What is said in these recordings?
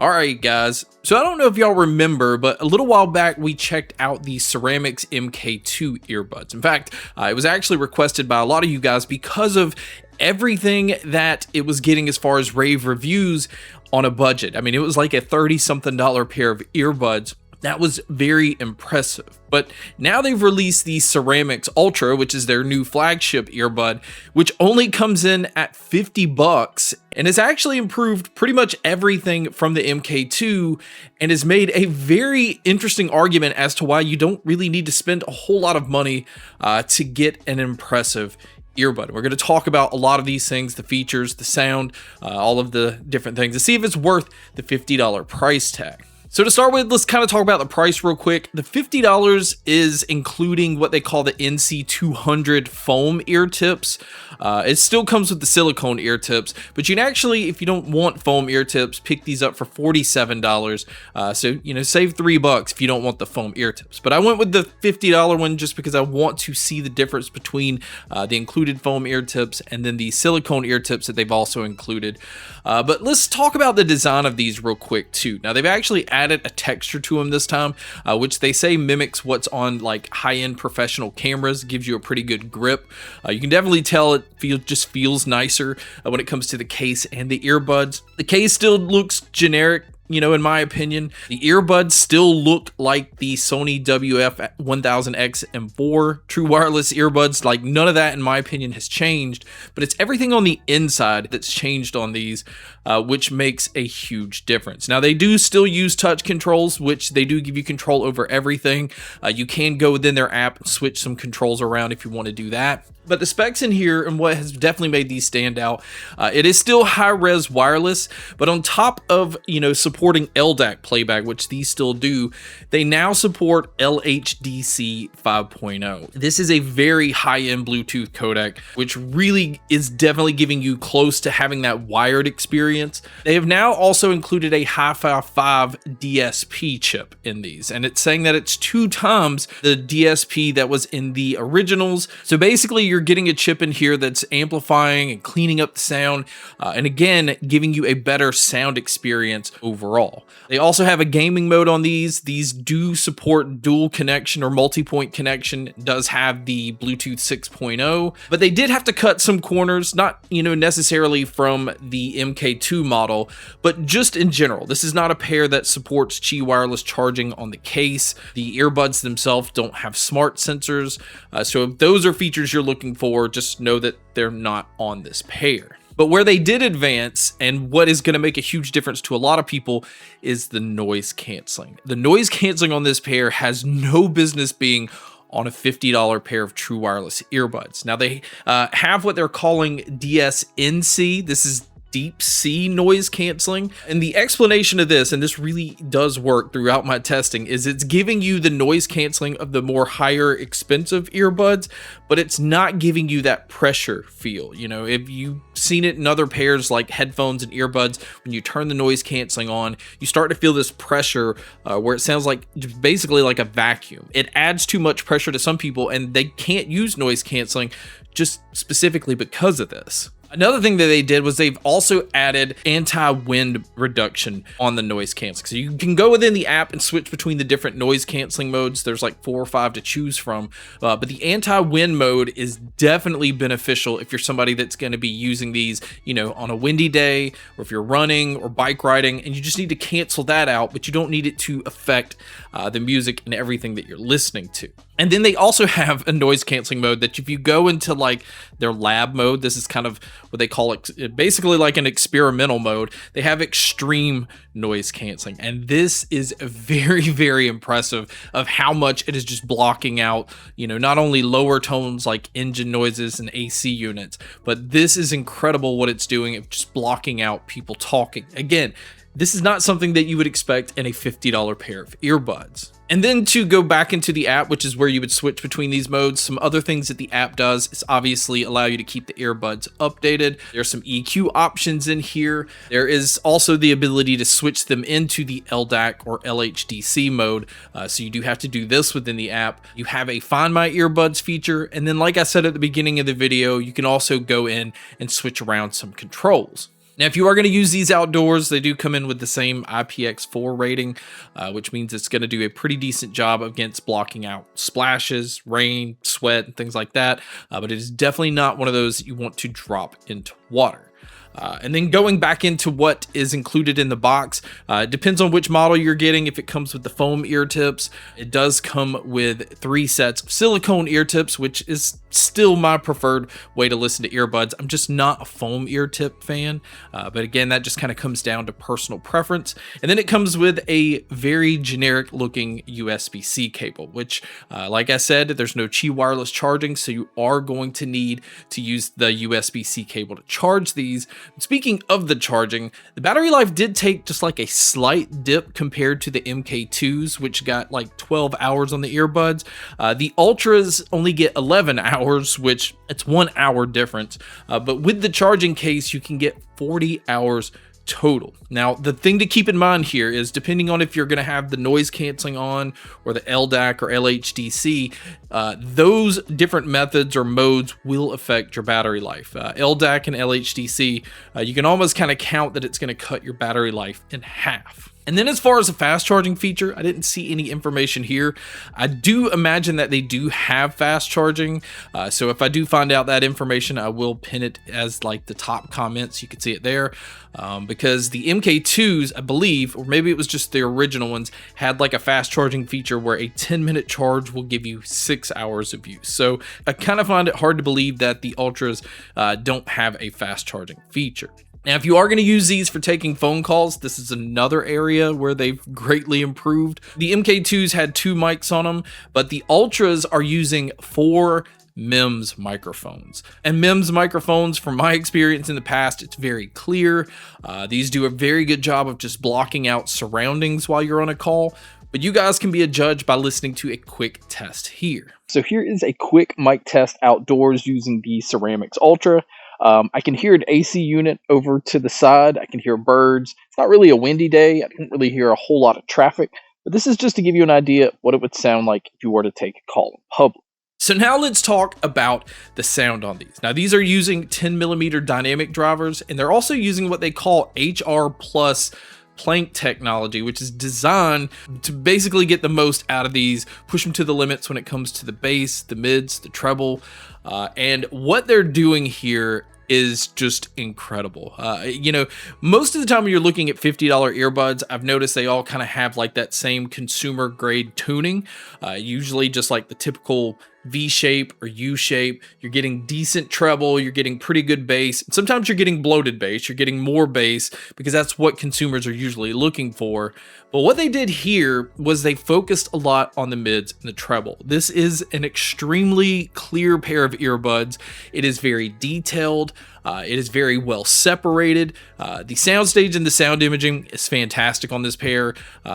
Alright guys, so I don't know if y'all remember, but a little while back we checked out the Ceramics MK2 earbuds. In fact, it was actually requested by a lot of you guys because of everything that it was getting as far as rave reviews on a budget. I mean, it was like a $30-something pair of earbuds. That was very impressive. But now they've released the Ceramics Ultra, which is their new flagship earbud, which only comes in at $50 and has actually improved pretty much everything from the MK2 and has made a very interesting argument as to why you don't really need to spend a whole lot of money to get an impressive earbud. We're going to talk about a lot of these things, the features, the sound, all of the different things to see if it's worth the $50 price tag. So to start with, let's kind of talk about the price real quick. The $50 is including what they call the NC200 foam ear tips. It still comes with the silicone ear tips, but you can actually, if you don't want foam ear tips, pick these up for $47. So, you know, save $3 if you don't want the foam ear tips. But I went with the $50 one just because I want to see the difference between the included foam ear tips and then the silicone ear tips that they've also included. But let's talk about the design of these real quick too. Now they've actually added a texture to them this time, which they say mimics what's on like high-end professional cameras, gives you a pretty good grip. You can definitely tell it just feels nicer when it comes to the case and the earbuds. The case still looks generic, you know, in my opinion. The earbuds still look like the Sony WF-1000X M4 true wireless earbuds. Like, none of that, in my opinion, has changed, but it's everything on the inside that's changed on these, which makes a huge difference. Now, they do still use touch controls, which they do give you control over everything. You can go within their app and switch some controls around if you want to do that. But the specs in here and what has definitely made these stand out, it is still high-res wireless, but on top of, you know, supporting LDAC playback, which these still do, they now support LHDC 5.0. This is a very high-end Bluetooth codec, which really is definitely giving you close to having that wired experience. They have now also included a Hi-Fi 5 DSP chip in these, and it's saying that it's 2 times the DSP that was in the originals. So basically, you're getting a chip in here that's amplifying and cleaning up the sound, and again, giving you a better sound experience overall. They also have a gaming mode on these. These do support dual connection or multi-point connection. It does have the Bluetooth 6.0, but they did have to cut some corners, not, you know, necessarily from the MK2 model, but just in general. This is not a pair that supports Qi wireless charging on the case. The earbuds themselves don't have smart sensors, so if those are features you're looking for, just know that they're not on this pair. But where they did advance, and what is going to make a huge difference to a lot of people, is the noise canceling. The noise canceling on this pair has no business being on a $50 pair of true wireless earbuds. Now they have what they're calling DSNC. This is deep sea noise canceling, and the explanation of this, and this really does work throughout my testing, is it's giving you the noise canceling of the more higher expensive earbuds, but it's not giving you that pressure feel. You know, if you've seen it in other pairs like headphones and earbuds, when you turn the noise canceling on, you start to feel this pressure where it sounds like basically like a vacuum. It adds too much pressure to some people, and they can't use noise canceling just specifically because of this. Another thing that they did was they've also added anti-wind reduction on the noise canceling. So you can go within the app and switch between the different noise canceling modes. There's like 4 or 5 to choose from, but the anti-wind mode is definitely beneficial if you're somebody that's going to be using these, you know, on a windy day, or if you're running or bike riding, and you just need to cancel that out, but you don't need it to affect the music and everything that you're listening to. And then they also have a noise canceling mode that if you go into like their lab mode, this is kind of what they call it, basically like an experimental mode. They have extreme noise canceling, and this is very, very impressive of how much it is just blocking out, you know, not only lower tones like engine noises and AC units, but this is incredible what it's doing of just blocking out people talking. Again, this is not something that you would expect in a $50 pair of earbuds. And then to go back into the app, which is where you would switch between these modes, some other things that the app does is obviously allow you to keep the earbuds updated. There's some EQ options in here. There is also the ability to switch them into the LDAC or LHDC mode. So you do have to do this within the app. You have a Find My Earbuds feature. And then like I said at the beginning of the video, you can also go in and switch around some controls. Now, if you are going to use these outdoors, they do come in with the same IPX4 rating, which means it's going to do a pretty decent job against blocking out splashes, rain, sweat, and things like that. But it is definitely not one of those that you want to drop into water. And then going back into what is included in the box, it depends on which model you're getting. If it comes with the foam ear tips, it does come with 3 sets of silicone ear tips, which is still my preferred way to listen to earbuds. I'm just not a foam ear tip fan, but again, that just kind of comes down to personal preference. And then it comes with a very generic looking USB-C cable, which like I said, there's no Qi wireless charging, so you are going to need to use the USB-C cable to charge these. Speaking of the charging, the battery life did take just like a slight dip compared to the MK2s, which got like 12 hours on the earbuds. The Ultras only get 11 hours, which it's 1 hour difference. But with the charging case, you can get 40 hours total. Now, the thing to keep in mind here is depending on if you're going to have the noise canceling on or the LDAC or LHDC, those different methods or modes will affect your battery life. LDAC and LHDC, you can almost kind of count that it's going to cut your battery life in half. And then as far as a fast charging feature, I didn't see any information here. I do imagine that they do have fast charging. So if I do find out that information, I will pin it as like the top comments. You can see it there. Because the MK2s, I believe, or maybe it was just the original ones, had like a fast charging feature where a 10-minute charge will give you 6 hours of use. So I kind of find it hard to believe that the Ultras don't have a fast charging feature. Now, if you are going to use these for taking phone calls, this is another area where they've greatly improved. The MK2s had 2 mics on them, but the Ultras are using 4 MEMS microphones. And MEMS microphones, from my experience in the past, it's very clear. These do a very good job of just blocking out surroundings while you're on a call. But you guys can be a judge by listening to a quick test here. So here is a quick mic test outdoors using the Ceramics Ultra. I can hear an AC unit over to the side. I can hear birds. It's not really a windy day. I didn't really hear a whole lot of traffic, but this is just to give you an idea of what it would sound like if you were to take a call in public. So now let's talk about the sound on these. Now these are using 10mm dynamic drivers, and they're also using what they call HR plus plank technology, which is designed to basically get the most out of these, push them to the limits when it comes to the bass, the mids, the treble, and what they're doing here is just incredible. You know, most of the time when you're looking at $50 earbuds, I've noticed they all kind of have like that same consumer grade tuning, usually just like the typical V shape or U shape. You're getting decent treble, you're getting pretty good bass. Sometimes you're getting bloated bass, you're getting more bass because that's what consumers are usually looking for. But what they did here was they focused a lot on the mids and the treble. This is an extremely clear pair of earbuds. It is very detailed. It is very well separated. The soundstage and the sound imaging is fantastic on this pair.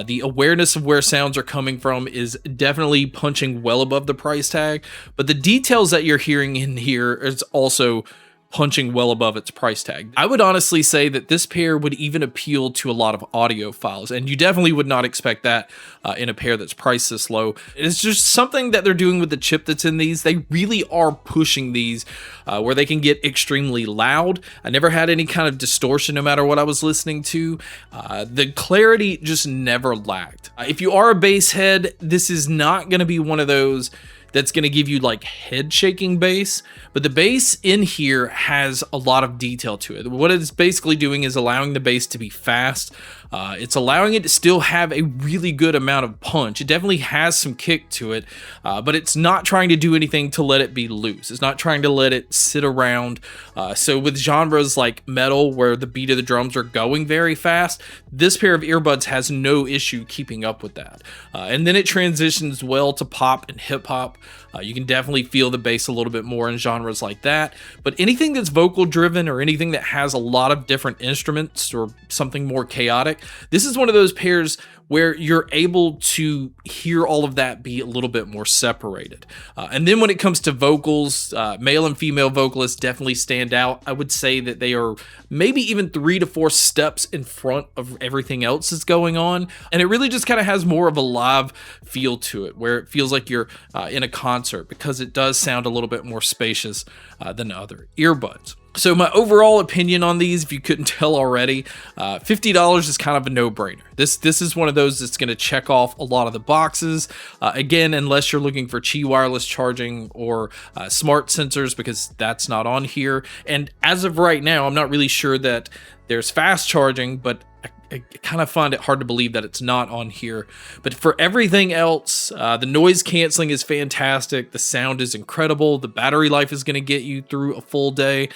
The awareness of where sounds are coming from is definitely punching well above the price tag, but the details that you're hearing in here is also punching well above its price tag. I would honestly say that this pair would even appeal to a lot of audiophiles, and you definitely would not expect that in a pair that's priced this low. It's just something that they're doing with the chip that's in these. They really are pushing these where they can get extremely loud. I never had any kind of distortion no matter what I was listening to. The clarity just never lacked. If you are a bass head, this is not going to be one of those that's going to give you like head shaking bass, but the bass in here has a lot of detail to it. What it's basically doing is allowing the bass to be fast. It's allowing it to still have a really good amount of punch. It definitely has some kick to it, but it's not trying to do anything to let it be loose. It's not trying to let it sit around. So with genres like metal, where the beat of the drums are going very fast, this pair of earbuds has no issue keeping up with that. And then it transitions well to pop and hip hop. You can definitely feel the bass a little bit more in genres like that, but anything that's vocal driven or anything that has a lot of different instruments or something more chaotic, this is one of those pairs where you're able to hear all of that be a little bit more separated. And then when it comes to vocals, male and female vocalists definitely stand out. I would say that they are maybe even 3 to 4 steps in front of everything else that's going on. And it really just kind of has more of a live feel to it, where it feels like you're in a concert, because it does sound a little bit more spacious than other earbuds. So my overall opinion on these, if you couldn't tell already, $50 is kind of a no-brainer. This is one of those that's going to check off a lot of the boxes. Again, unless you're looking for Qi wireless charging or smart sensors, because that's not on here. And as of right now, I'm not really sure that there's fast charging, but I kind of find it hard to believe that it's not on here. But for everything else, the noise canceling is fantastic. The sound is incredible. The battery life is going to get you through a full day.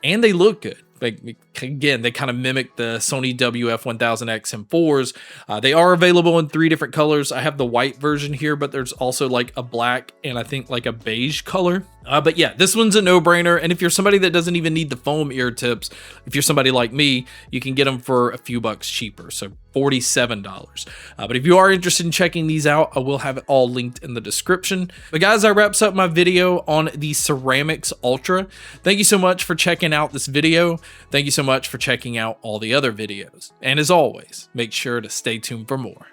And they look good. Like, again, they kind of mimic the Sony WF-1000X M4s. They are available in 3 different colors. I have the white version here, but there's also like a black and I think like a beige color. But yeah, this one's a no-brainer. And if you're somebody that doesn't even need the foam ear tips, if you're somebody like me, you can get them for a few bucks cheaper. So $47. But if you are interested in checking these out, I will have it all linked in the description. But guys, that wraps up my video on the Ceramics Ultra. Thank you so much for checking out this video. Thank you so much for checking out all the other videos. And as always, make sure to stay tuned for more.